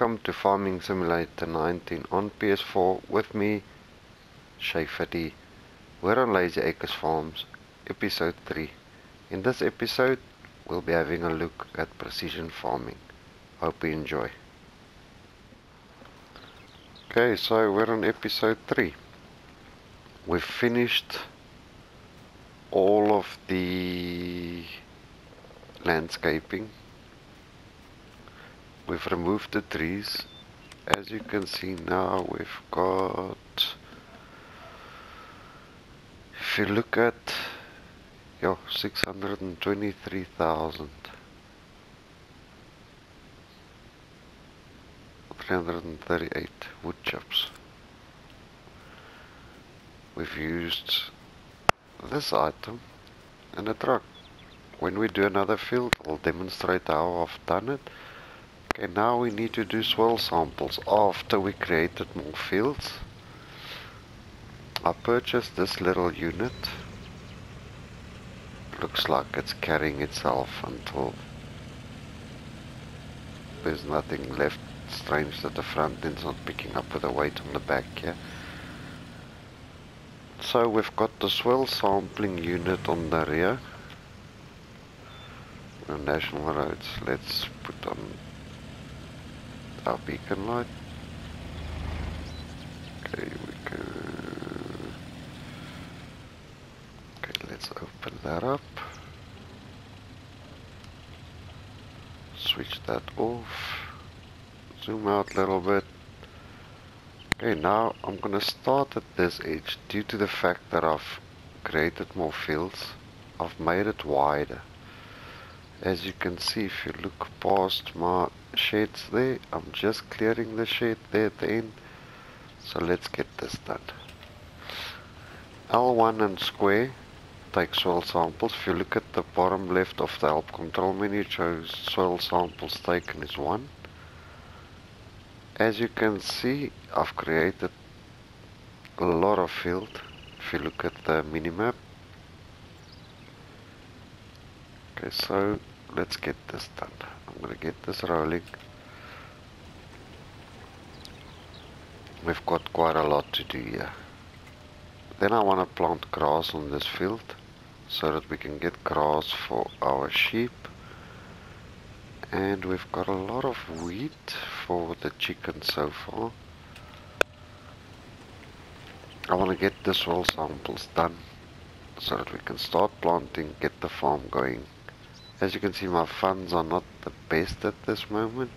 Welcome to Farming Simulator 19 on PS4 with me, Schaefer D. We're on Lazy Acres Farms, episode 3. In this episode, we'll be having a look at precision farming. Hope you enjoy. Okay, so we're on episode 3. We've finished all of the landscaping. We've removed the trees. As you can see now, we've got, if you look at 623,000 338 wood chips. We've used this item and a truck. When we do another field, I'll demonstrate how I've done it. Okay, now we need to do soil samples after we created more fields. I purchased this little unit. Looks like it's carrying itself until there's nothing left. Strange that the front end's not picking up with the weight on the back here. So we've got the soil sampling unit on the rear. On national roads, let's put on our beacon light. Okay, we go. Okay, let's open that up. Switch that off. Zoom out a little bit. Okay, now I'm gonna start at this edge. Due to the fact that I've created more fields, I've made it wider. As you can see, if you look past my sheds there, I'm just clearing the shed there at the end. So let's get this done. L1 and square take soil samples. If you look at the bottom left of the help control menu, it shows soil samples taken is 1. As you can see, I've created a lot of field. If you look at the minimap. Okay, so let's get this done. I'm going to get this rolling. We've got quite a lot to do here. Then I want to plant grass on this field so that we can get grass for our sheep. And we've got a lot of wheat for the chickens so far. I want to get the soil samples done so that we can start planting, get the farm going. As you can see, my funds are not the best at this moment.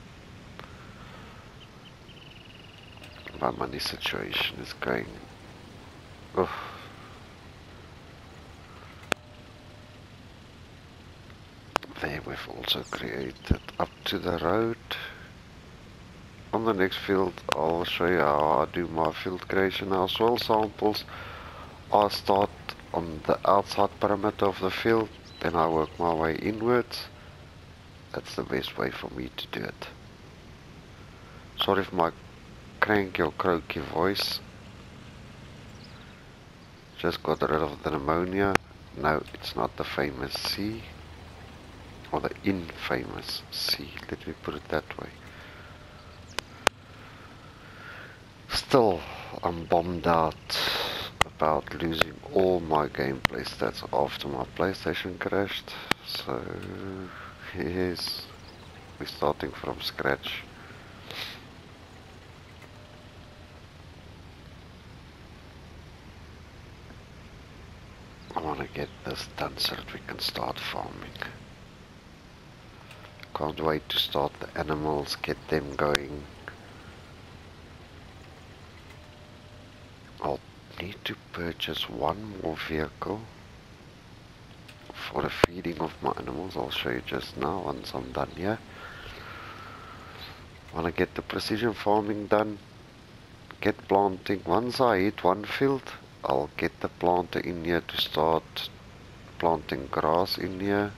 My money situation is going. Ugh. There we've also created up to the road. On the next field I'll show you how I do my field creation. Our soil samples, I start on the outside perimeter of the field, then I work my way inwards. That's the best way for me to do it. Sorry if my cranky or croaky voice. Just got rid of the pneumonia. No, it's not the famous C. Or the infamous C, let me put it that way. Still, I'm bummed out about losing all my gameplay stats after my PlayStation crashed. So, yes, we're starting from scratch. I want to get this done so that we can start farming. Can't wait to start the animals, get them going. I'll need to purchase one more vehicle for the feeding of my animals. I'll show you just now once I'm done here. I want to get the precision farming done, get planting. Once I hit one field, I'll get the planter in here to start planting grass in here.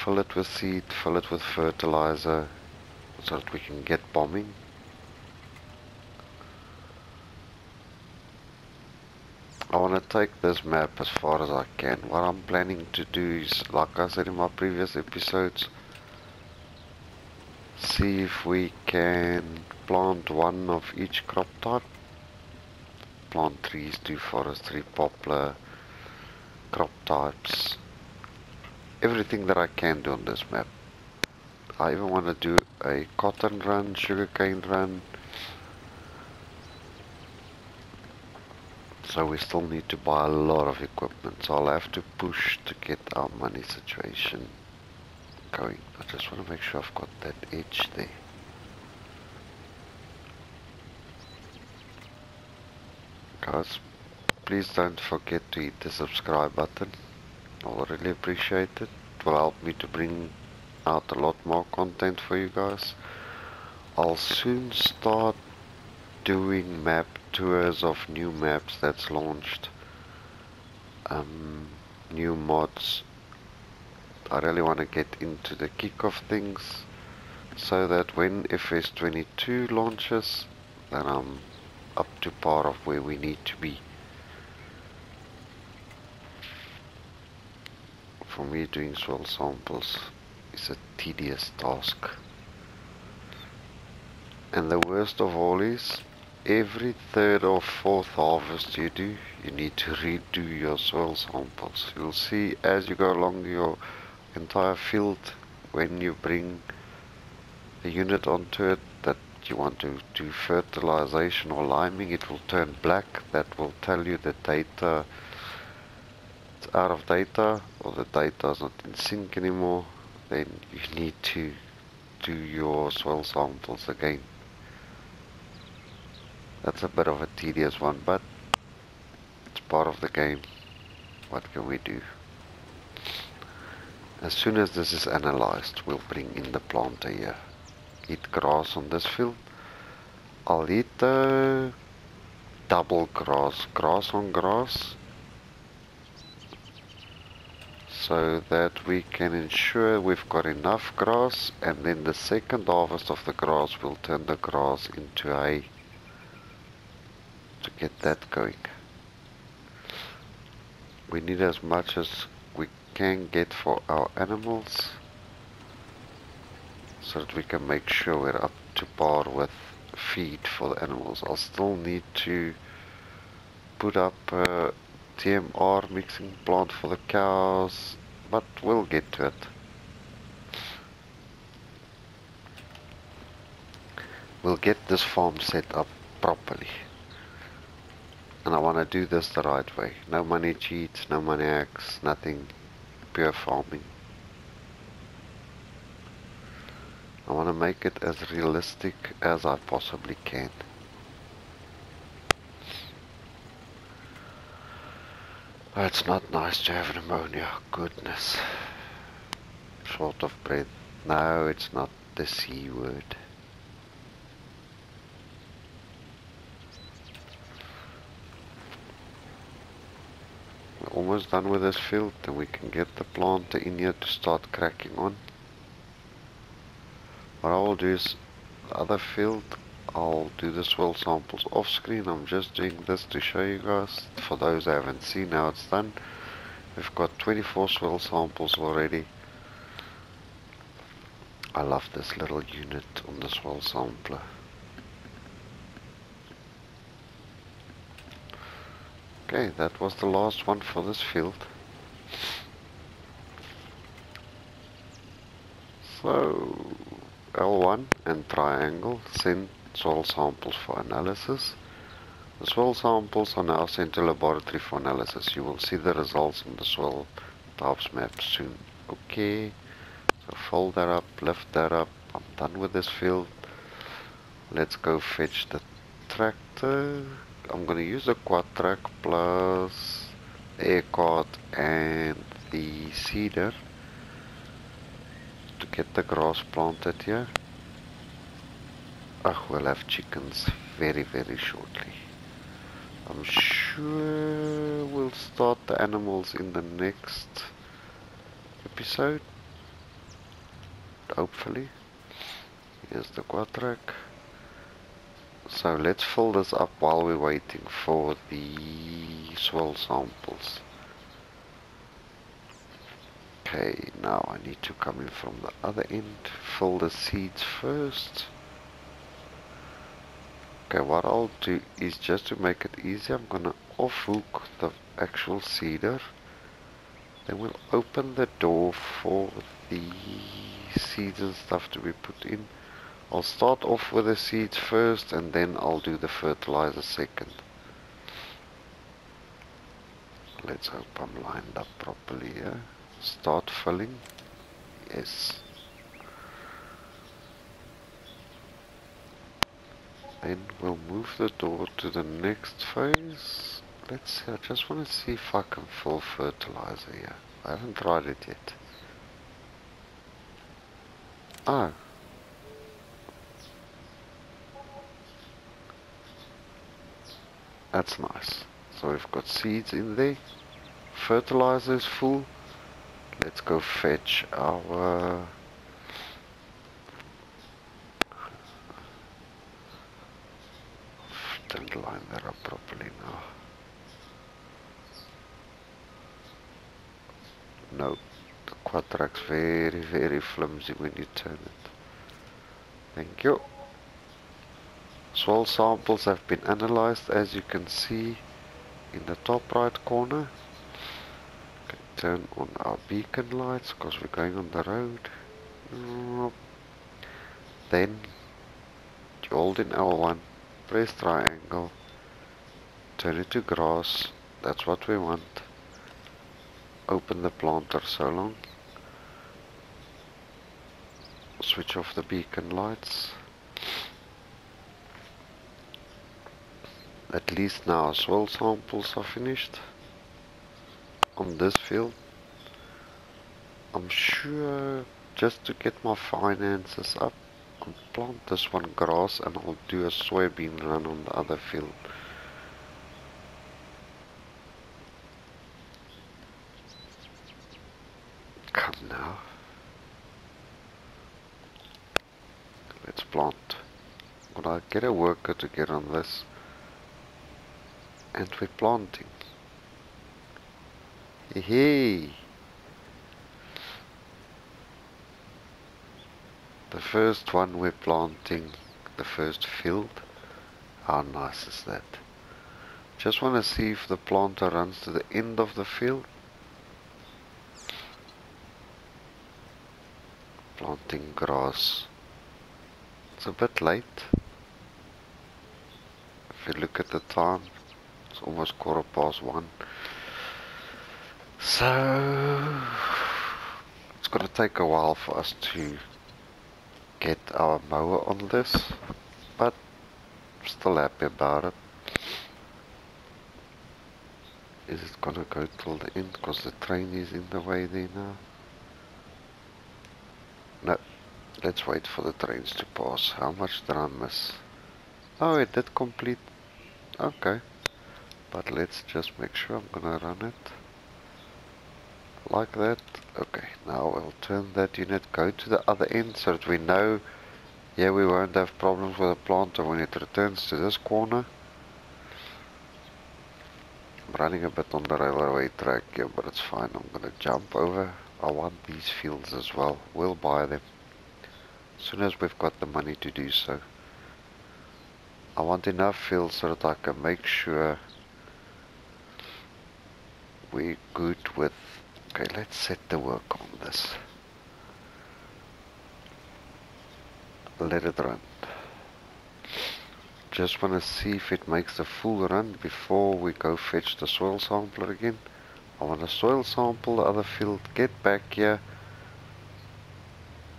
Fill it with seed, fill it with fertilizer so that we can get bombing. I want to take this map as far as I can. What I'm planning to do is, like I said in my previous episodes, see if we can plant one of each crop type. Plant trees, do forestry, poplar, crop types, everything that I can do on this map. I even want to do a cotton run, sugarcane run. So we still need to buy a lot of equipment. So I'll have to push to get our money situation going. I just want to make sure I've got that edge there. Guys, please don't forget to hit the subscribe button. I'll really appreciate it. It will help me to bring out a lot more content for you guys. I'll soon start doing map tours of new maps that's launched. New mods. I really want to get into the kick of things so that when FS22 launches, then I'm up to par of where we need to be. For me, doing soil samples is a tedious task. And the worst of all is, every third or fourth harvest you do, you need to redo your soil samples. You'll see as you go along your entire field, when you bring the unit onto it that you want to do fertilization or liming, it will turn black. That will tell you the data it's out of data, or the data is not in sync anymore. Then you need to do your soil samples again. That's a bit of a tedious one, but it's part of the game. What can we do? As soon as this is analyzed, we'll bring in the planter here. Eat grass on this field. I'll eat double grass, grass on grass, so that we can ensure we've got enough grass, and then the second harvest of the grass will turn the grass into hay to get that going. We need as much as we can get for our animals so that we can make sure we're up to par with feed for the animals. I'll still need to put up a TMR mixing plant for the cows, but we'll get to it. We'll get this farm set up properly. And I want to do this the right way. No money cheats, no money hacks, nothing. Pure farming. I want to make it as realistic as I possibly can. Oh, it's not nice to have pneumonia. Goodness. Short of breath. No, it's not the C word. We're almost done with this field, and we can get the planter in here to start cracking on. What I will do is, the other field, I'll do the soil samples off screen. I'm just doing this to show you guys, for those who haven't seen how it's done. We've got 24 soil samples already. I love this little unit on the soil sampler. Okay, that was the last one for this field. So L1 and triangle send soil samples for analysis. The soil samples are now sent to laboratory for analysis. You will see the results on the soil types map soon. Okay, so fold that up, lift that up. I'm done with this field. Let's go fetch the tractor. I'm going to use a quad track plus the air cart and the seeder to get the grass planted here. Oh, we'll have chickens very shortly. I'm sure we'll start the animals in the next episode. Hopefully. Here's the quad track. So let's fill this up while we're waiting for the soil samples. Okay, now I need to come in from the other end, fill the seeds first. Okay, what I'll do is, just to make it easy, I'm gonna off hook the actual seeder. Then we'll open the door for the seeds and stuff to be put in. I'll start off with the seeds first and then I'll do the fertilizer second. Let's hope I'm lined up properly here. Start filling. Yes. Then we'll move the door to the next phase. Let's see, I just want to see if I can fill fertilizer here. I haven't tried it yet. Oh. That's nice. So we've got seeds in there. Fertilizer is full. Let's go fetch our... Don't line that up properly now. No, the quad-track's very flimsy when you turn it. Thank you. Soil samples have been analyzed, as you can see in the top right corner. Okay, turn on our beacon lights because we're going on the road. Then hold in L1, press triangle, turn it to grass. That's what we want. Open the planter so long. Switch off the beacon lights. At least now our soil samples are finished on this field. I'm sure, just to get my finances up, I'll plant this one grass and I'll do a soybean run on the other field. Come now. Let's plant. Would I get a worker to get on this? And we're planting. Hey! The first one we're planting, the first field. How nice is that? Just want to see if the planter runs to the end of the field. Planting grass. It's a bit late. If you look at the time, it's almost 1:15. So it's going to take a while for us to get our mower on this, but I'm still happy about it. Is it going to go till the end because the train is in the way there now? No, let's wait for the trains to pass. How much did I miss? Oh, it did complete. Okay, but let's just make sure I'm gonna run it like that. Okay, now we'll turn that unit, go to the other end so that we know, yeah, we won't have problems with the planter when it returns to this corner. I'm running a bit on the railway track here, but it's fine. I'm gonna jump over. I want these fields as well. We'll buy them as soon as we've got the money to do so. I want enough fields so that I can make sure we're good with... Okay, let's set the work on this. Let it run. Just want to see if it makes the full run before we go fetch the soil sampler again. I want to soil sample the other field, get back here,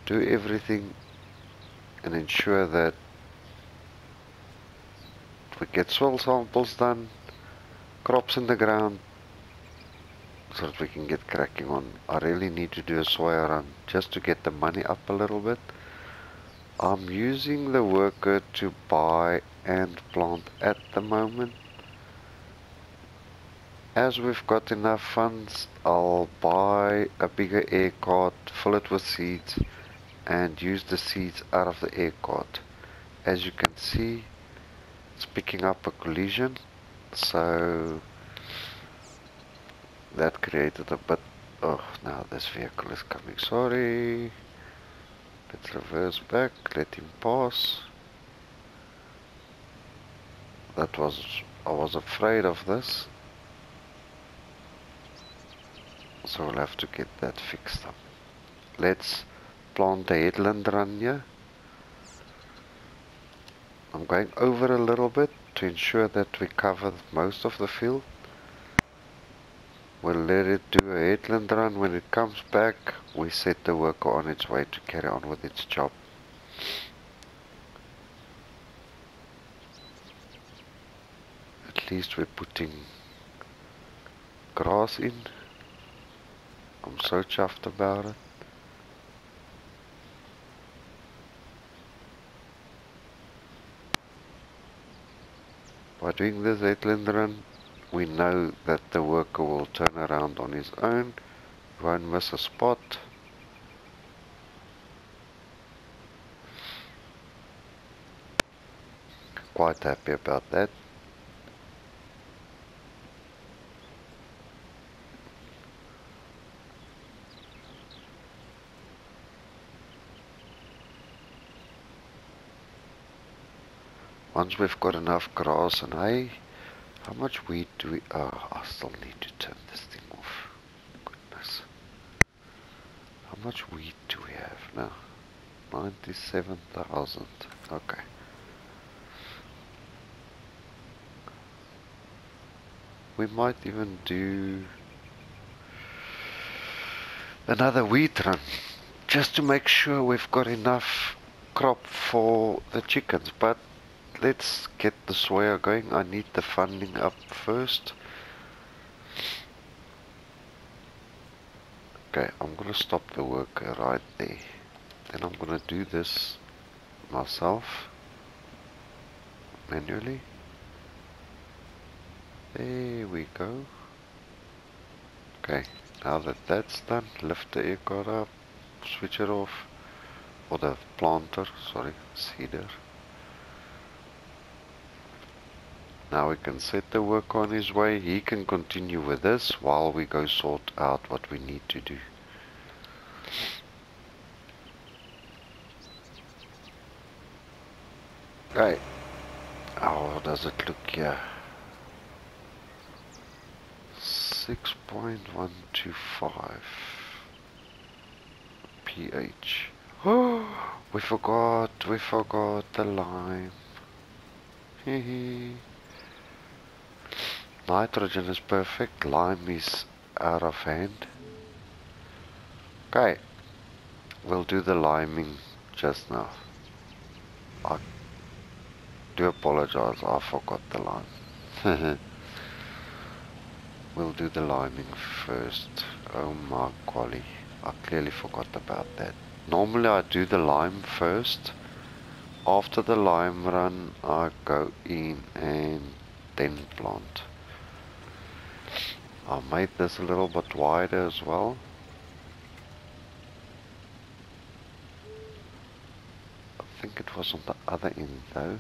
do everything and ensure that we get soil samples done, crops in the ground, so that we can get cracking on. I really need to do a soil run just to get the money up a little bit. I'm using the worker to buy and plant at the moment. As we've got enough funds, I'll buy a bigger air cart, fill it with seeds and use the seeds out of the air cart. As you can see, it's picking up a collision, so that created a bit Oh, now this vehicle is coming. Sorry. Let's reverse back. Let him pass. I was afraid of this. So we'll have to get that fixed up. Let's plant the headland run here. I'm going over a little bit to ensure that we cover most of the field. We'll let it do a headland run. When it comes back, we set the worker on its way to carry on with its job. At least we're putting grass in. I'm so chuffed about it. By doing this headland run, we know that the worker will turn around on his own. He won't miss a spot. Quite happy about that. Once we've got enough grass and hay, how much wheat do we... Oh, I still need to turn this thing off. Goodness. How much wheat do we have now? 97,000. Okay. We might even do another wheat run, just to make sure we've got enough crop for the chickens. But let's get the soya going. I need the funding up first. Okay, I'm gonna stop the worker right there. Then I'm gonna do this myself manually. There we go. Okay, now that that's done, lift the air card up, switch it off, or the planter, sorry, seeder. Now we can set the work on his way. He can continue with this while we go sort out what we need to do. Okay, how does it look here? 6.125 pH. Oh, we forgot the lime. Hehe. Nitrogen is perfect, lime is out of hand. Okay, we'll do the liming just now. I do apologize, I forgot the lime. We'll do the liming first. Oh my golly, I clearly forgot about that. Normally I do the lime first. After the lime run, I go in and then plant. I made this a little bit wider as well. I think it was on the other end though.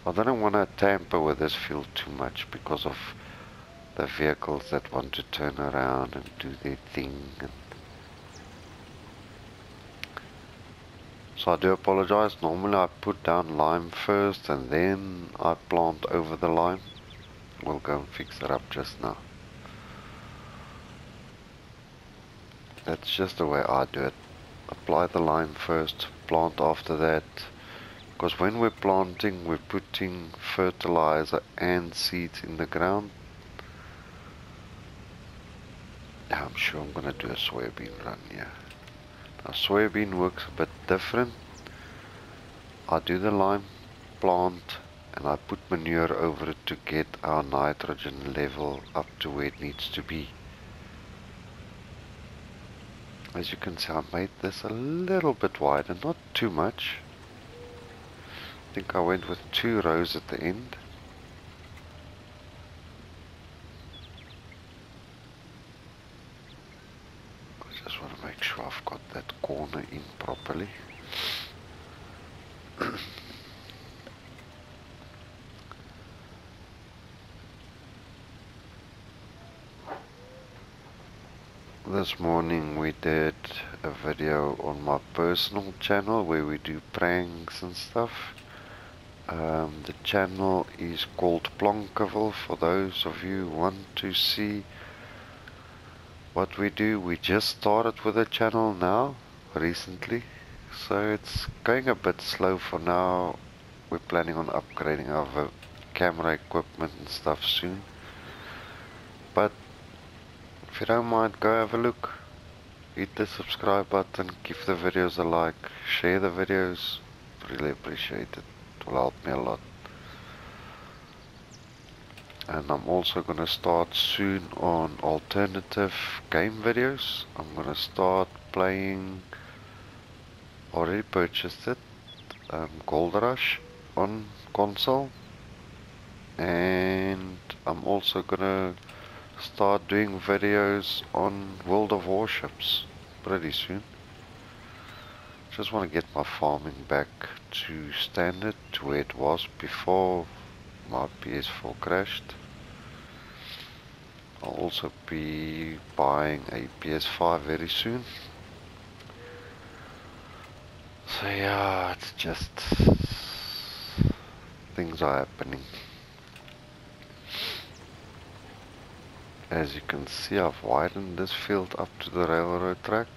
I don't want to tamper with this field too much because of the vehicles that want to turn around and do their thing. So I do apologize. Normally I put down lime first and then I plant over the lime. We'll go and fix it up just now. That's just the way I do it. Apply the lime first, plant after that. Because when we're planting, we're putting fertilizer and seeds in the ground. Now I'm sure I'm going to do a soybean run here. Now soybean works a bit different. I do the lime, plant, and I put manure over it to get our nitrogen level up to where it needs to be. As you can see, I made this a little bit wider, not too much. I think I went with 2 rows at the end. I just want to make sure I've got that corner in properly. This morning we did a video on my personal channel where we do pranks and stuff. The channel is called Plonkerville for those of you who want to see what we do. We just started with the channel now, recently, so it's going a bit slow for now. We're planning on upgrading our camera equipment and stuff soon. But if you don't mind, go have a look. Hit the subscribe button, give the videos a like, share the videos. Really appreciate it. It will help me a lot. And I'm also gonna start soon on alternative game videos. I'm gonna start playing, already purchased it, Gold Rush on console. And I'm also gonna start doing videos on World of Warships pretty soon. Just want to get my farming back to standard, to where it was before my PS4 crashed. I'll also be buying a PS5 very soon. So yeah, it's just things are happening. As you can see, I've widened this field up to the railroad track.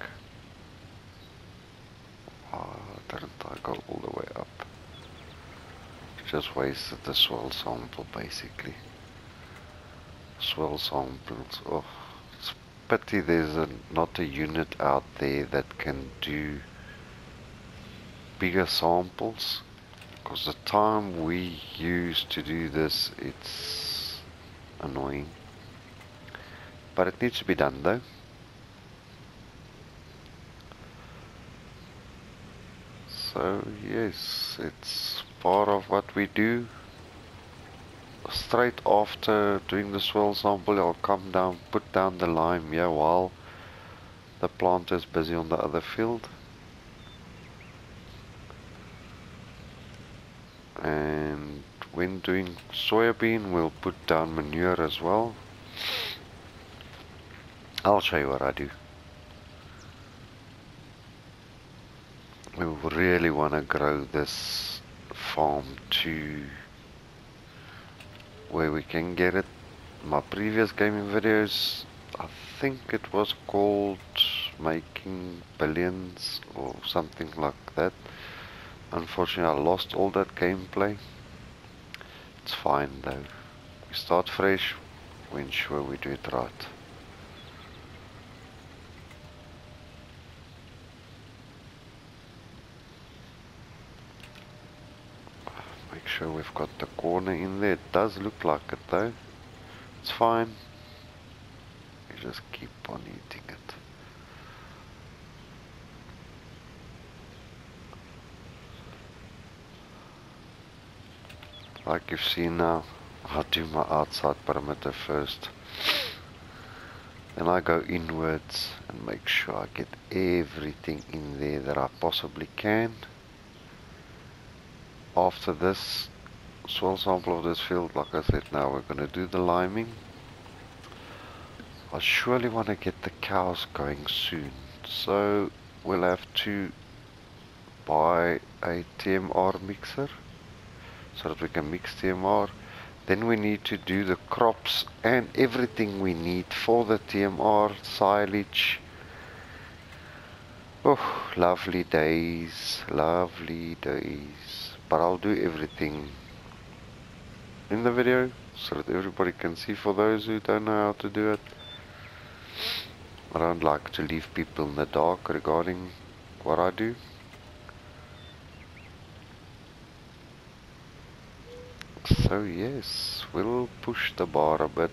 Didn't I go all the way up? Just wasted the soil sample basically. Soil samples, oh, it's pity there's not a unit out there that can do bigger samples, because the time we use to do this, it's annoying. But it needs to be done though. So yes, it's part of what we do. Straight after doing the soil sample, I'll come down, put down the lime here while the planter is busy on the other field. And when doing soybean, we'll put down manure as well. I'll show you what I do. We really want to grow this farm to where we can get it. My previous gaming videos, I think it was called Making Billions or something like that. Unfortunately, I lost all that gameplay. It's fine though. We start fresh, we ensure we do it right. Make sure we've got the corner in there. It does look like it though. It's fine. You just keep on eating it. Like you've seen now, I do my outside perimeter first. Then I go inwards and make sure I get everything in there that I possibly can. After this soil sample of this field, like I said, now we're going to do the liming. I surely want to get the cows going soon, so we'll have to buy a TMR mixer so that we can mix TMR. Then we need to do the crops and everything we need for the TMR, silage. Oh, lovely days, lovely days. But I'll do everything in the video so that everybody can see, for those who don't know how to do it. I don't like to leave people in the dark regarding what I do. So yes, we'll push the bar a bit.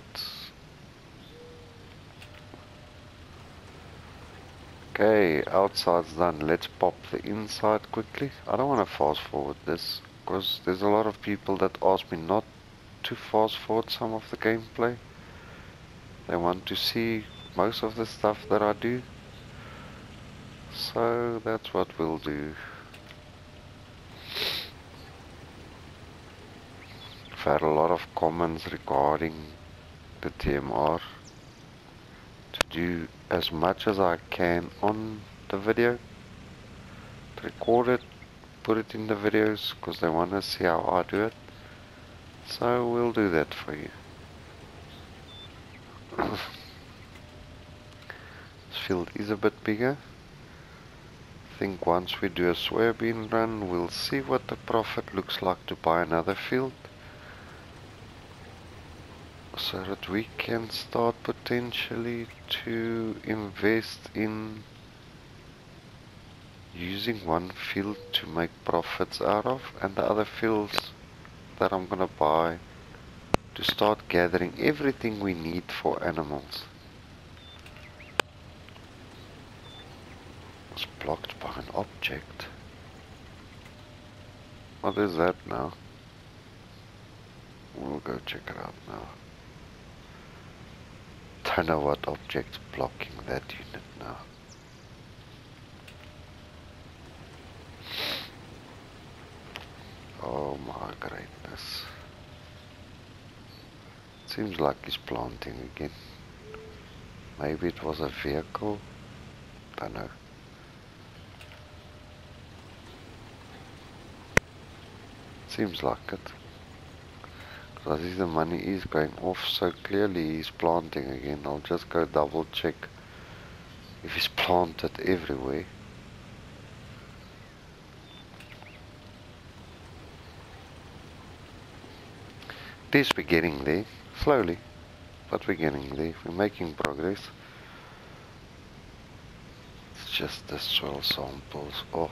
Okay, outside's done. Let's pop the inside quickly. I don't want to fast forward this, because there's a lot of people that ask me not to fast forward some of the gameplay. They want to see most of the stuff that I do. So that's what we'll do. I've had a lot of comments regarding the TMR, to do as much as I can on the video, record it, put it in the videos, because they want to see how I do it. So we'll do that for you. This field is a bit bigger. I think once we do a soybean run, we'll see what the profit looks like to buy another field, so that we can start potentially to invest in using one field to make profits out of, and the other fields that I'm gonna buy to start gathering everything we need for animals. It's blocked by an object. What is that now? We'll go check it out now. Don't know what object's blocking that unit now. Oh my greatness. Seems like he's planting again. Maybe it was a vehicle. Don't know. Seems like it. Because I see the money is going off, so clearly he's planting again. I'll just go double check if he's planted everywhere. It is beginning there, slowly, but we're getting there. We're making progress. It's just the soil samples. Oh,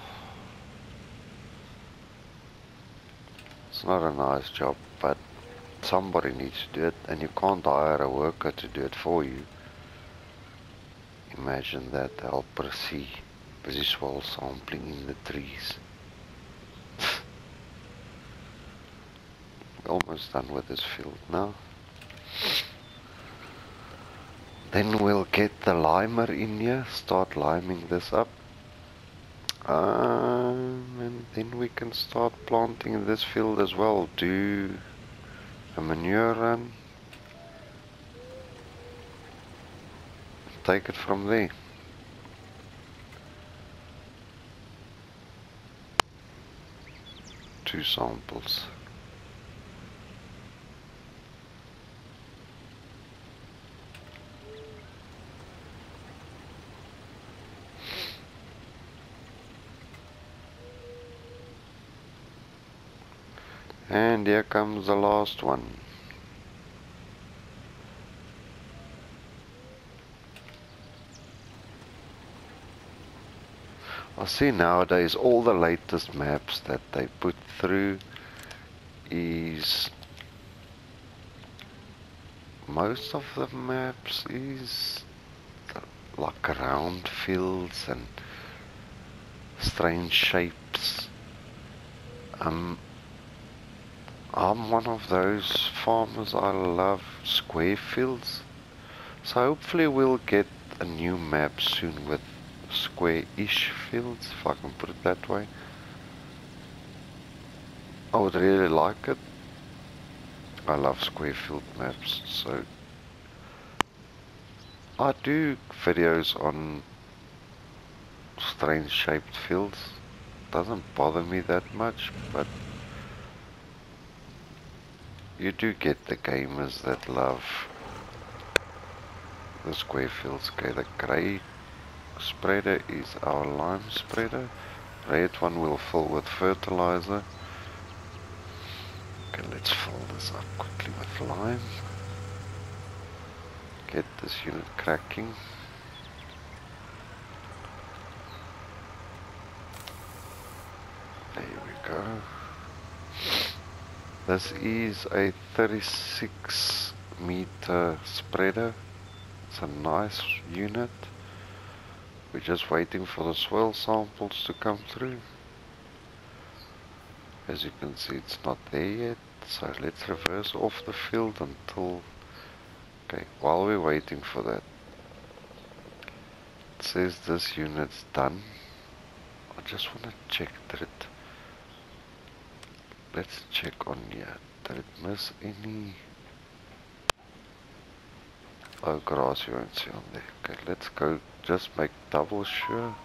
it's not a nice job, but somebody needs to do it, and you can't hire a worker to do it for you. Imagine that, helper C, busy soil sampling in the trees. Almost done with this field now. Then we'll get the limer in here, start liming this up. And then we can start planting this field as well. Do a manure run. Take it from there. Two samples. And here comes the last one. I see nowadays all the latest maps that they put through is, most of the maps is like round fields and strange shapes. I'm one of those farmers, I love square fields, so hopefully we'll get a new map soon with square-ish fields, if I can put it that way. I would really like it. I love square field maps, so I do videos on strange shaped fields. Doesn't bother me that much, but you do get the gamers that love the square fields. Okay, the grey spreader is our lime spreader. Red one will fill with fertilizer. Okay, let's fill this up quickly with lime. Get this unit cracking. There we go. This is a 36 meter spreader. It's a nice unit. We're just waiting for the soil samples to come through. As you can see, it's not there yet, so let's reverse off the field until, okay, while we're waiting for that, it says this unit's done. I just want to check that it, let's check on here, did it miss any? Oh, grass you won't see on there. Okay, let's go just make double sure.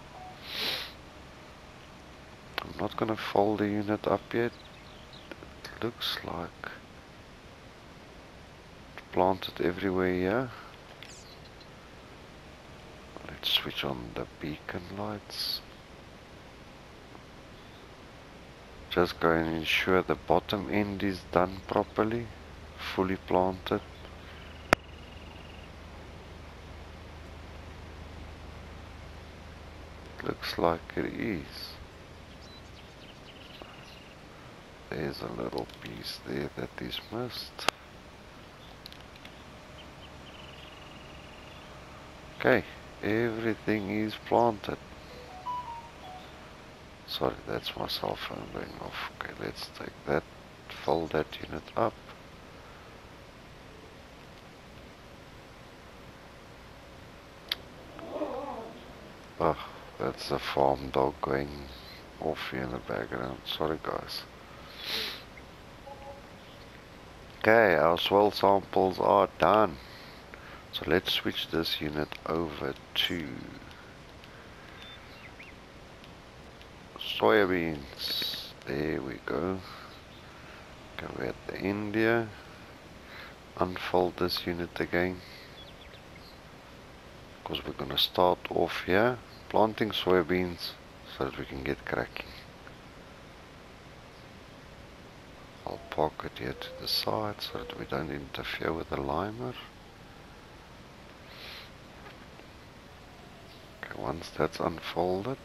I'm not gonna fold the unit up yet. It looks like it's planted everywhere here. Let's switch on the beacon lights. Just go and ensure the bottom end is done properly, fully planted. Looks like it is. There's a little piece there that is missed. Okay, everything is planted. Sorry, that's my cell phone going off. Okay, let's take that, fold that unit up. Oh, that's the farm dog going off here in the background. Sorry guys. Okay, our soil samples are done. So let's switch this unit over to soybeans. There we go. Go at the end here. Unfold this unit again, because we're going to start off here planting soybeans so that we can get cracking. I'll park it here to the side so that we don't interfere with the limer. Okay, once that's unfolded,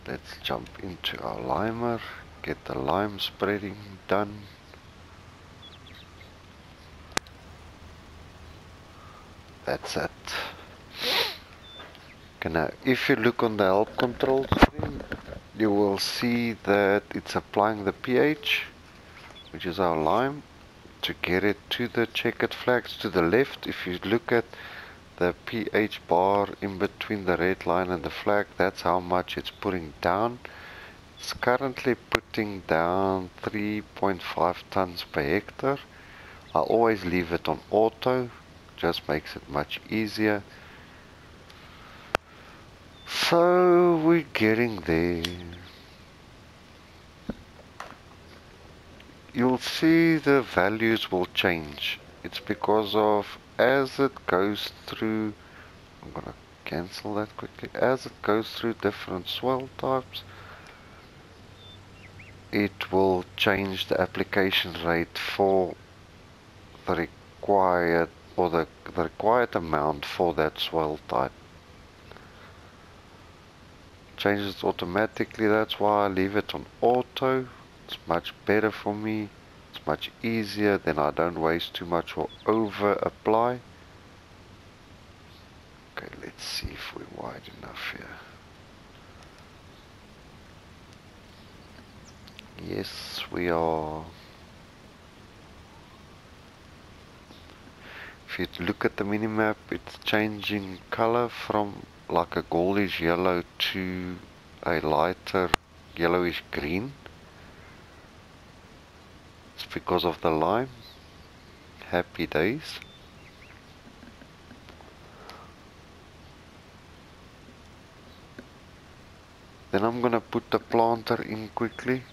let's jump into our limer, get the lime spreading done. That's it. Okay, now if you look on the help control screen, you will see that it's applying the pH, which is our lime, to get it to the checkered flags to the left. If you look at the pH bar in between the red line and the flag, that's how much it's putting down. It's currently putting down 3.5 tons per hectare. I always leave it on auto, just makes it much easier. So we're getting there. You'll see the values will change. It's because of, as it goes through, I'm gonna cancel that quickly, as it goes through different soil types, it will change the application rate for the required, or the required amount for that soil type. Changes it automatically, that's why I leave it on auto. It's much better for me, it's much easier, then I don't waste too much or over apply. Okay, let's see if we're wide enough here. Yes, we are. If you look at the minimap, it's changing color from like a goldish yellow to a lighter yellowish green. It's because of the lime. Happy days. Then I'm gonna put the planter in quickly,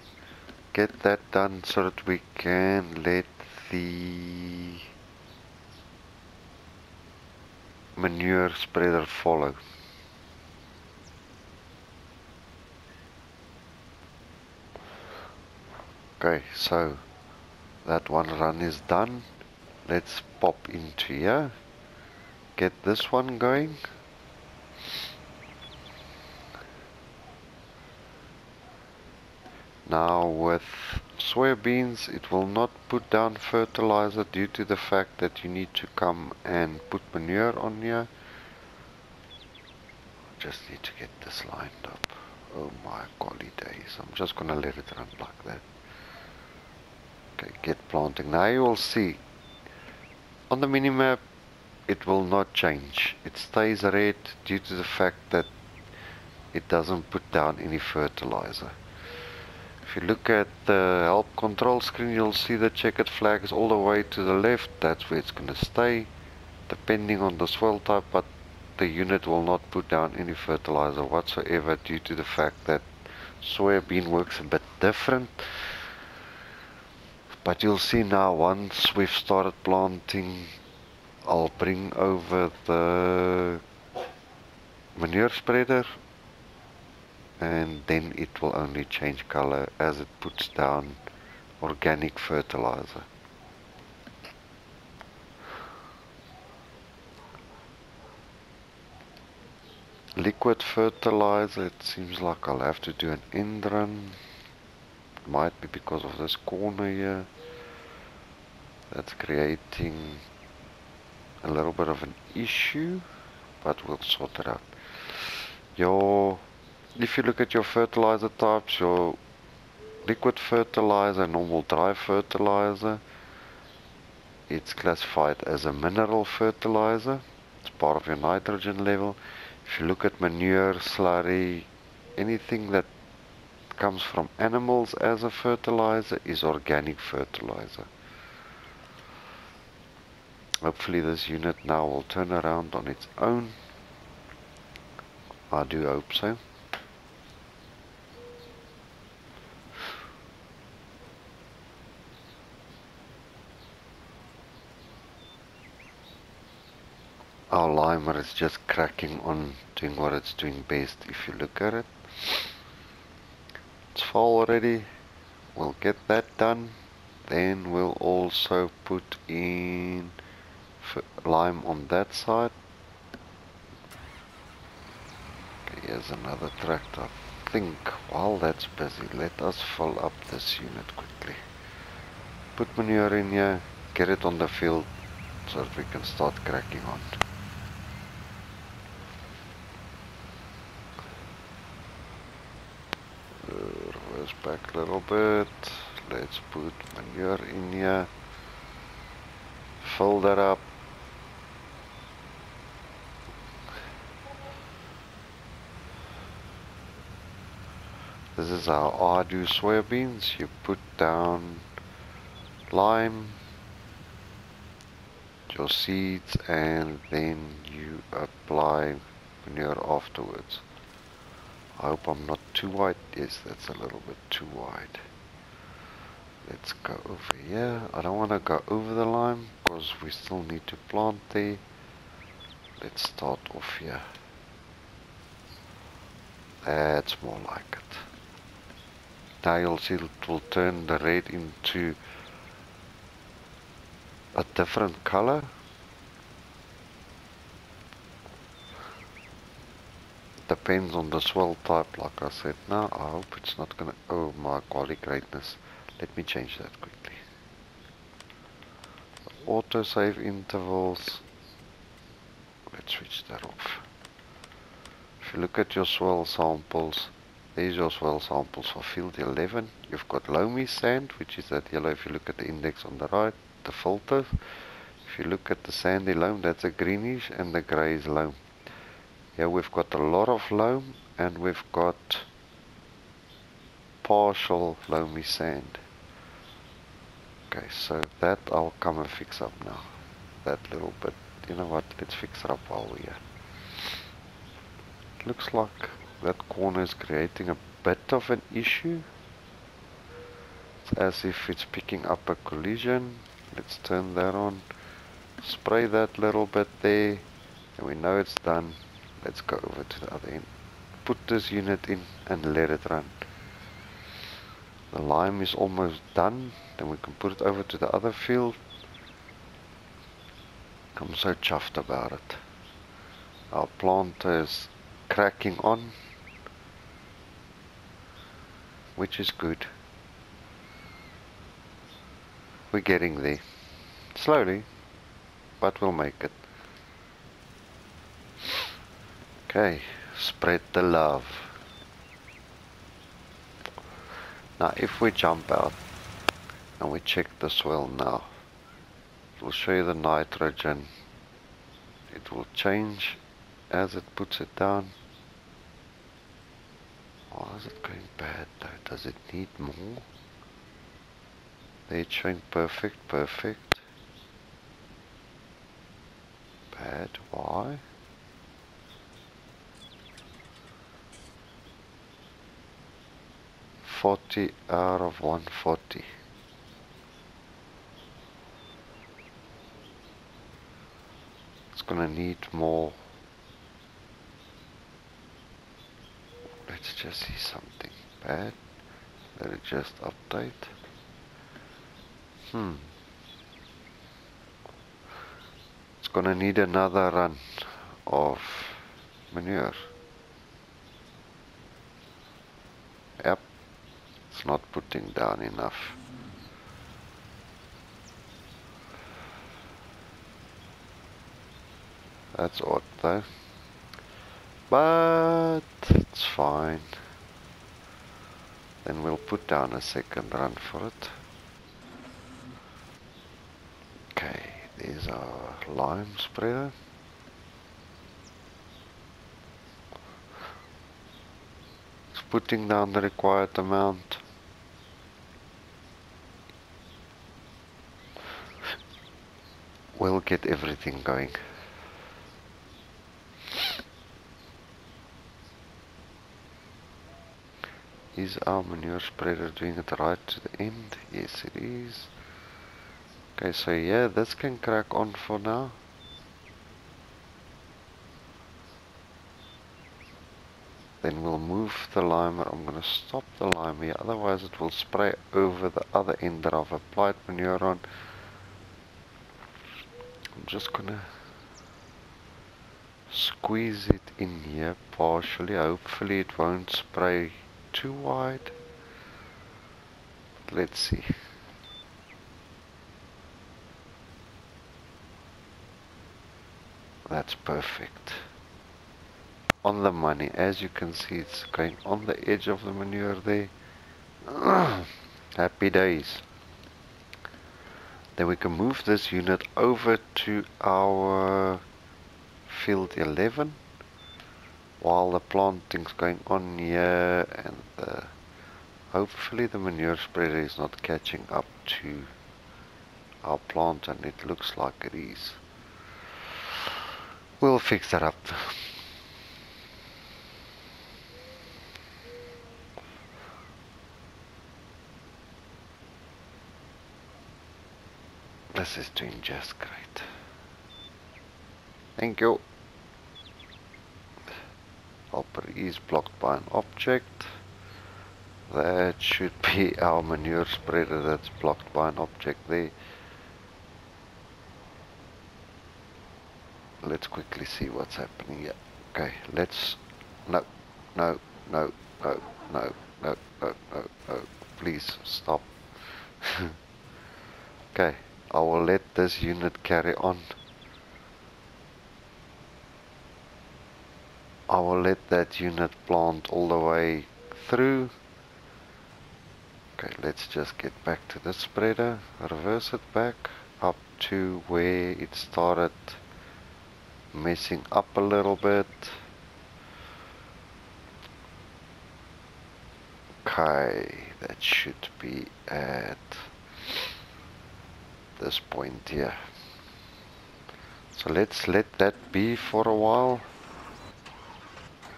get that done so that we can let the manure spreader follow. Okay, so that one run is done. Let's pop into here, get this one going. Now with soybeans, it will not put down fertilizer due to the fact that you need to come and put manure on here. Just need to get this lined up. Oh my golly days, I'm just gonna let it run like that. Okay, get planting. Now you will see on the minimap it will not change. It stays red due to the fact that it doesn't put down any fertilizer. If If you look at the help control screen, you'll see the checkered flag is all the way to the left. That's where it's going to stay, depending on the soil type, but the unit will not put down any fertilizer whatsoever due to the fact that soybean works a bit different. But you'll see now, once we've started planting, I'll bring over the manure spreader, and then it will only change color as it puts down organic fertilizer. Liquid fertilizer, it seems like I'll have to do an end run. Might be because of this corner here. That's creating a little bit of an issue, but we'll sort it out. If you look at your fertilizer types, your liquid fertilizer, normal dry fertilizer, it's classified as a mineral fertilizer. It's part of your nitrogen level. If you look at manure, slurry, anything that comes from animals as a fertilizer is organic fertilizer. Hopefully this unit now will turn around on its own. I do hope so. Our limer is just cracking on, doing what it's doing best. If you look at it, it's fall already. We'll get that done. Then we'll also put in lime on that side. Okay, here's another tractor. I think while that's busy, let us fill up this unit quickly. Put manure in here, get it on the field so that we can start cracking on. Reverse back a little bit. Let's put manure in here. Fill that up. This is how I do soybeans. You put down lime, your seeds, and then you apply manure afterwards. I hope I'm not too wide. Yes, that's a little bit too wide. Let's go over here. I don't want to go over the lime because we still need to plant there. Let's start off here. That's more like it. Now you'll see it will turn the red into a different color. Depends on the soil type, like I said. Now I hope it's not gonna, oh my golly greatness. Let me change that quickly. Autosave intervals, let's switch that off. If you look at your soil samples, there's your soil samples for field 11. You've got loamy sand, which is that yellow. If you look at the index on the right, the filter. If you look at the sandy loam, that's a greenish, and the grey is loam. Here we've got a lot of loam, and we've got partial loamy sand. Okay, so that I'll come and fix up now. That little bit. You know what, let's fix it up while we're here. Looks like that corner is creating a bit of an issue. It's as if it's picking up a collision. Let's turn that on. Spray that little bit there, and we know it's done. Let's go over to the other end. Put this unit in and let it run. The lime is almost done. Then we can put it over to the other field. I'm so chuffed about it. Our planter is cracking on, which is good. We're getting there. Slowly, but we'll make it. Okay, spread the love. Now if we jump out and we check the soil now, it will show you the nitrogen. It will change as it puts it down. Why is it going bad though? Does it need more? There it's showing perfect, perfect. Bad, why? $40 out of 140. It's gonna need more. Let's just see something bad. Let it just update. It's gonna need another run of manure. Yep, it's not putting down enough. That's odd though. But it's fine. Then we'll put down a second run for it. Okay, there's our lime spreader. It's putting down the required amount. We'll get everything going. Is our manure spreader doing it right to the end? Yes, it is. Okay, so yeah, this can crack on for now. Then we'll move the limer. I'm going to stop the limer here, otherwise it will spray over the other end that I've applied manure on. I'm just going to squeeze it in here partially. Hopefully it won't spray too wide. Let's see. That's perfect. On the money. As you can see, it's going on the edge of the manure there. Happy days. Then we can move this unit over to our field 11 while the planting's going on here, and hopefully the manure spreader is not catching up to our plant, and it looks like it is. We'll fix that up. This is doing just great. Thank you. Helper is blocked by an object. That should be our manure spreader that's blocked by an object there. Let's quickly see what's happening here. Okay, let's... No, no, no, no, no, no, no, no, no. Please stop. Okay, I will let this unit carry on. I will let that unit plant all the way through. Okay, let's just get back to the spreader, reverse it back up to where it started messing up a little bit. Okay, that should be at this point here. So let's let that be for a while.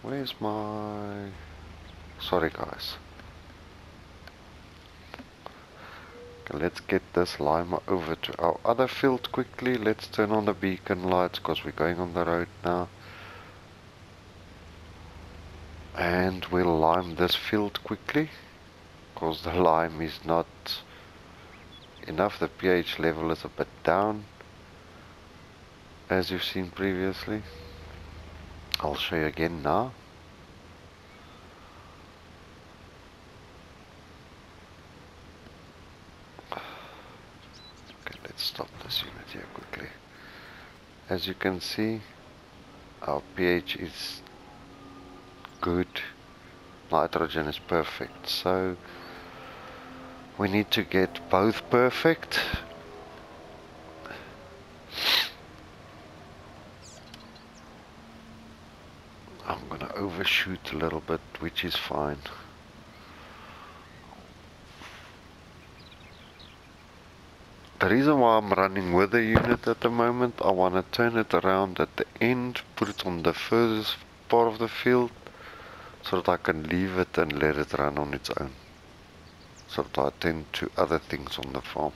Where's my... Sorry guys. Okay, let's get this limer over to our other field quickly. Let's turn on the beacon lights because we're going on the road now. And we'll lime this field quickly because the lime is not enough. The pH level is a bit down, as you've seen previously. I'll show you again now. Okay, let's stop this unit here quickly. As you can see, our pH is good, nitrogen is perfect, so we need to get both perfect. I'm gonna overshoot a little bit which is fine. The reason why I'm running with the unit at the moment, I want to turn it around at the end, put it on the furthest part of the field, so that I can leave it and let it run on its own, so that I attend to other things on the farm.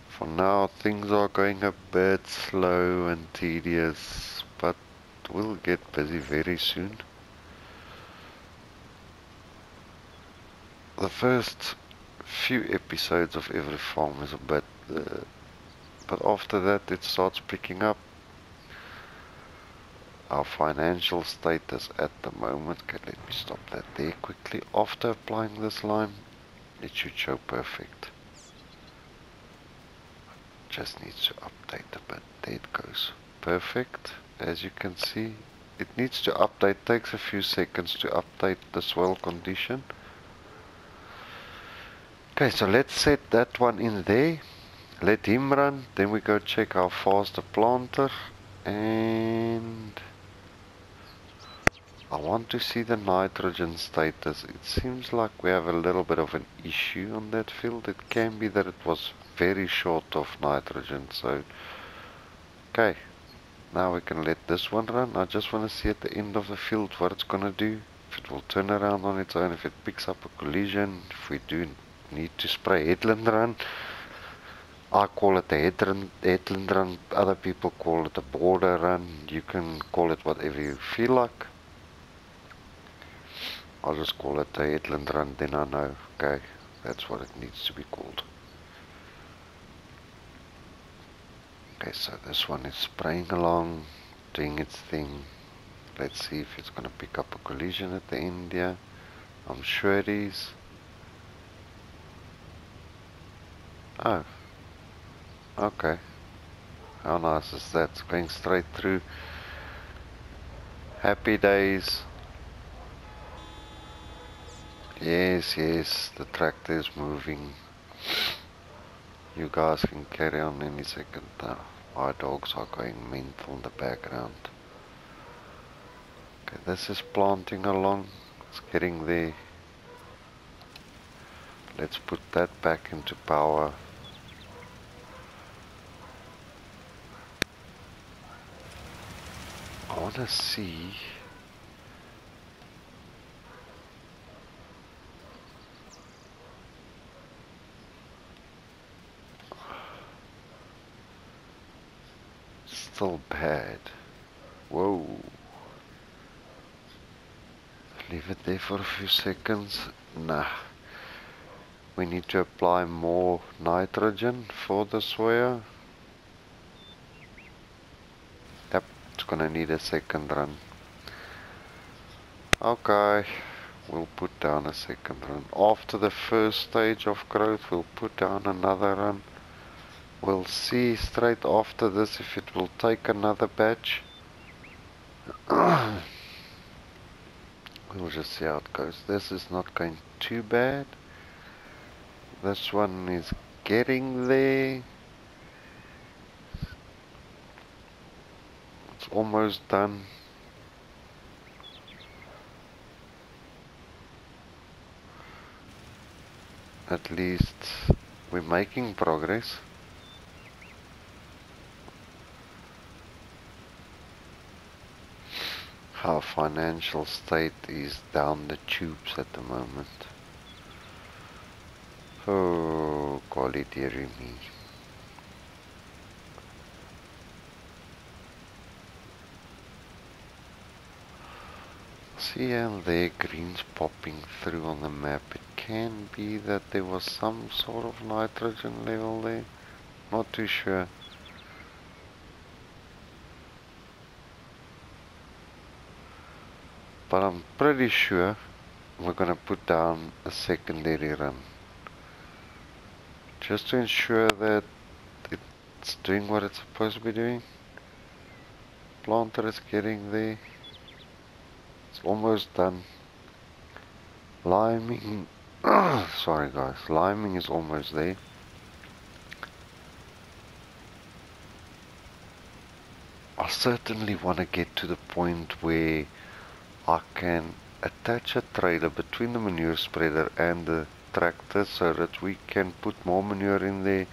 For now, things are going a bit slow and tedious, but we'll get busy very soon. The first few episodes of every farm is a bit, but after that it starts picking up. Our financial status at the moment, okay, let me stop that there quickly. After applying this lime, it should show perfect. Just needs to update a bit. There it goes. Perfect. As you can see, it needs to update. Takes a few seconds to update the soil condition. Okay, so let's set that one in there. Let him run. Then we go check how fast the planter. And I want to see the nitrogen status. It seems like we have a little bit of an issue on that field. It can be that it was very short of nitrogen. So, okay, now we can let this one run. I just want to see at the end of the field what it's going to do. If it will turn around on its own, if it picks up a collision, if we do need to spray headland run. I call it a headland run. Other people call it a border run. You can call it whatever you feel like. I'll just call it a headland run, then I know, okay, that's what it needs to be called. Okay, so this one is spraying along, doing its thing. Let's see if it's going to pick up a collision at the end here. I'm sure it is. Oh, okay. How nice is that? It's going straight through. Happy days. Yes, yes, the tractor is moving. You guys can carry on any second now. My dogs are going mental in the background. Okay, this is planting along. It's getting there. Let's put that back into power. I want to see. Still bad. Whoa. Leave it there for a few seconds. Nah. We need to apply more nitrogen for the soya. Yep, it's gonna need a second run. Okay, we'll put down a second run. After the first stage of growth, we'll put down another run. We'll see straight after this if it will take another batch. We'll just see how it goes. This is not going too bad. This one is getting there. It's almost done. At least we're making progress. Our financial state is down the tubes at the moment. Oh, golly dearie me. See how there green's popping through on the map. It can be that there was some sort of nitrogen level there. Not too sure. But I'm pretty sure we're gonna put down a secondary run. Just to ensure that it's doing what it's supposed to be doing. Planter is getting there. It's almost done. Liming. Sorry guys, liming is almost there. I certainly want to get to the point where I can attach a trailer between the manure spreader and the tractor so that we can put more manure in there.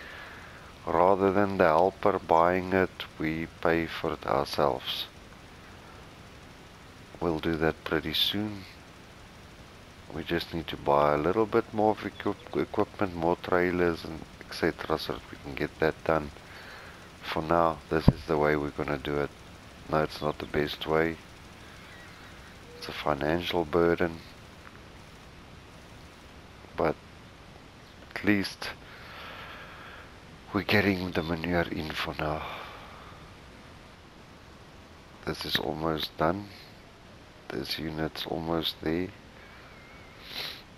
Rather than the helper buying it, we pay for it ourselves. We'll do that pretty soon. We just need to buy a little bit more of equipment, more trailers and etc. so that we can get that done. For now, this is the way we're gonna do it. No, it's not the best way. It's a financial burden. But at least we're getting the manure in for now. This is almost done. This unit's almost there.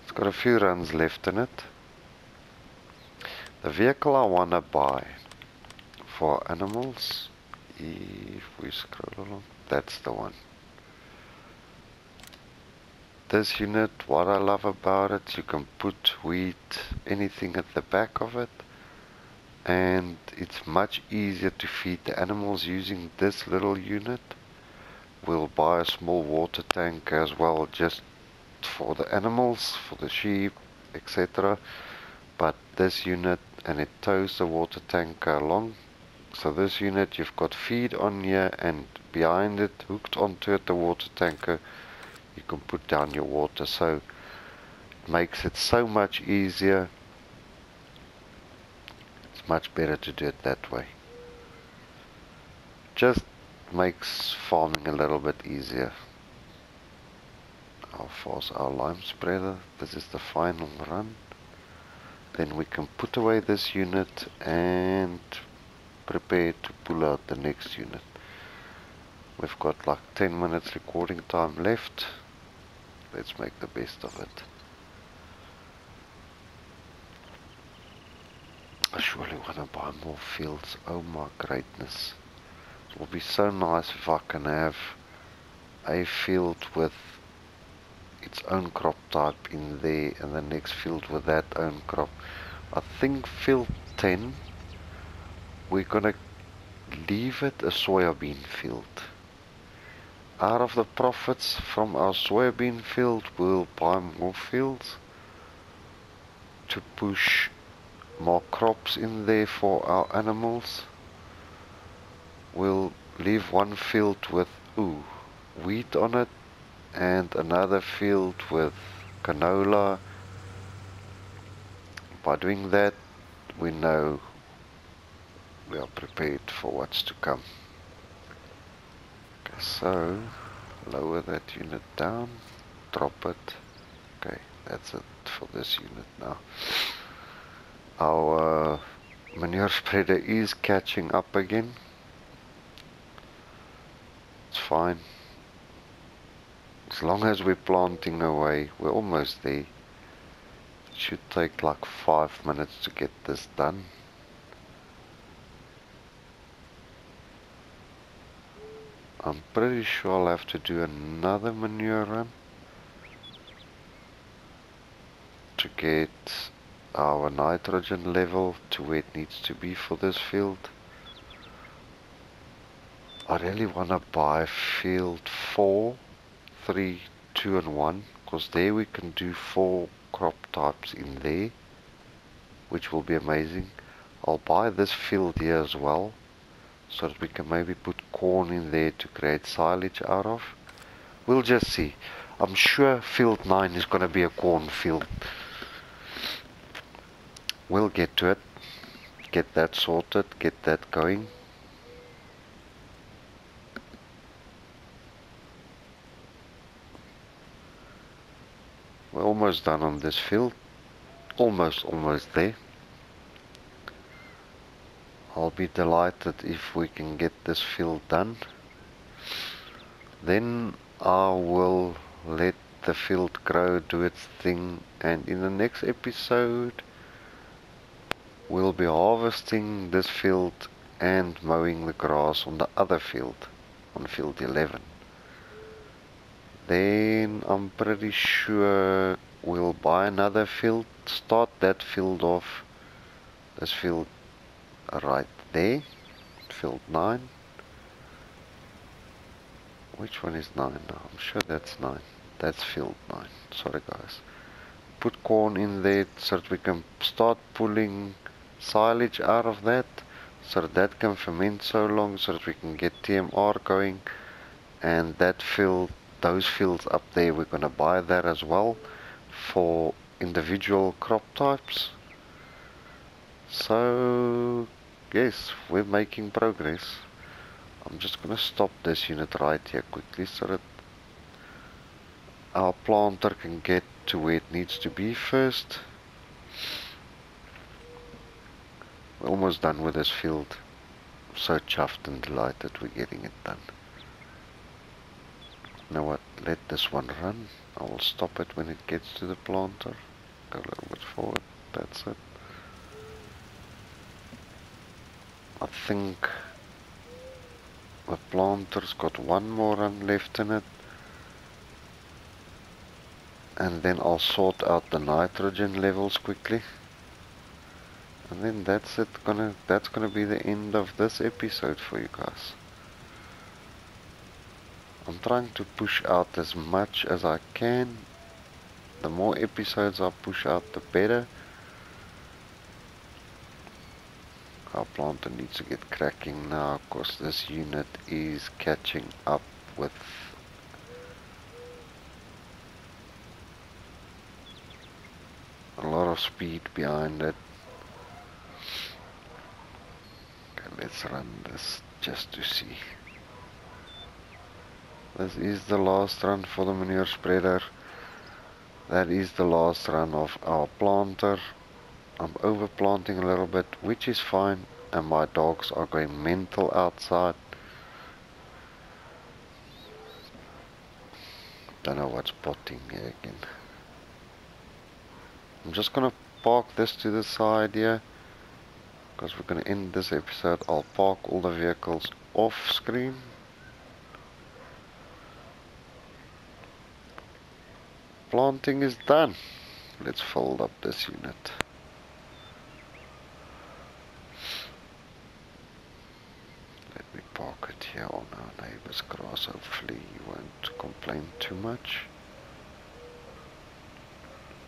It's got a few runs left in it. The vehicle I want to buy for animals, if we scroll along, that's the one. This unit, what I love about it, you can put wheat, anything at the back of it, and it's much easier to feed the animals using this little unit. We'll buy a small water tank as well, just for the animals, for the sheep, etc. But this unit, and it tows the water tank along. So this unit, you've got feed on here, and behind it, hooked onto it, the water tanker, you can put down your water. So it makes it so much easier. It's much better to do it that way. Just makes farming a little bit easier. How far's our lime spreader? This is the final run. Then we can put away this unit and prepare to pull out the next unit. We've got like 10 minutes recording time left. Let's make the best of it. I surely want to buy more fields. Oh my greatness. It will be so nice if I can have a field with its own crop type in there and the next field with that own crop. I think field 10 we're gonna leave it a soybean field. Out of the profits from our soybean field, we'll buy more fields to push more crops in there for our animals. We'll leave one field with wheat on it and another field with canola. By doing that, we know we are prepared for what's to come. Okay, so lower that unit down, drop it. Okay, that's it for this unit now. Our manure spreader is catching up again. It's fine. As long as we're planting away, we're almost there. It should take like 5 minutes to get this done. I'm pretty sure I'll have to do another manure run to get our nitrogen level to where it needs to be for this field. I really want to buy field 4, 3, 2 and 1, because there we can do 4 crop types in there, which will be amazing. I'll buy this field here as well, so that we can maybe put corn in there to create silage out of. We'll just see. I'm sure field 9 is going to be a corn field. We'll get to it, get that sorted, get that going. We're almost done on this field. Almost there. I'll be delighted if we can get this field done. Then I will let the field grow, do its thing, and in the next episode we'll be harvesting this field and mowing the grass on the other field, on field 11. Then I'm pretty sure we'll buy another field, start that field off, this field right there, field 9. Which one is 9 now? I'm sure that's 9. That's field 9. Sorry guys. Put corn in there so that we can start pulling silage out of that, so that can ferment so long, so that we can get TMR going. And that field, those fields up there, we're going to buy that as well for individual crop types. So yes, we're making progress. I'm just going to stop this unit right here quickly so that our planter can get to where it needs to be first. We're almost done with this field. I'm so chuffed and delighted we're getting it done. You know what, let this one run. I will stop it when it gets to the planter. Go a little bit forward, that's it. I think the planter's got one more run left in it. And then I'll sort out the nitrogen levels quickly. And then that's it. That's gonna be the end of this episode for you guys. I'm trying to push out as much as I can. The more episodes I push out, the better. Our planter needs to get cracking now, because this unit is catching up with a lot of speed behind it. Okay, let's run this just to see. This is the last run for the manure spreader. That is the last run of our planter. I'm overplanting a little bit, which is fine, and my dogs are going mental outside. Don't know what's potting here again. I'm just gonna park this to the side here, because we're gonna end this episode. I'll park all the vehicles off screen. Planting is done. Let's fold up this unit. Let me park it here on our neighbor's grass. Hopefully you won't complain too much.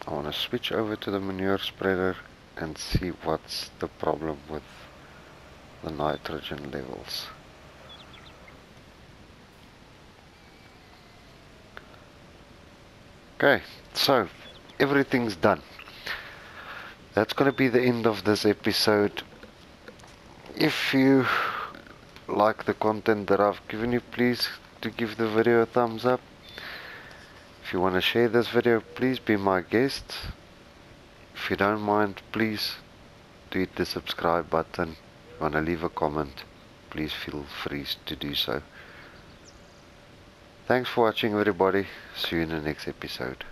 I want to switch over to the manure spreader and see what's the problem with the nitrogen levels. Okay, so everything's done. That's going to be the end of this episode. If you like the content that I've given you, please do give the video a thumbs up. If you want to share this video, please be my guest. If you don't mind, please do hit the subscribe button. If you want to leave a comment, please feel free to do so. Thanks for watching, everybody. See you in the next episode.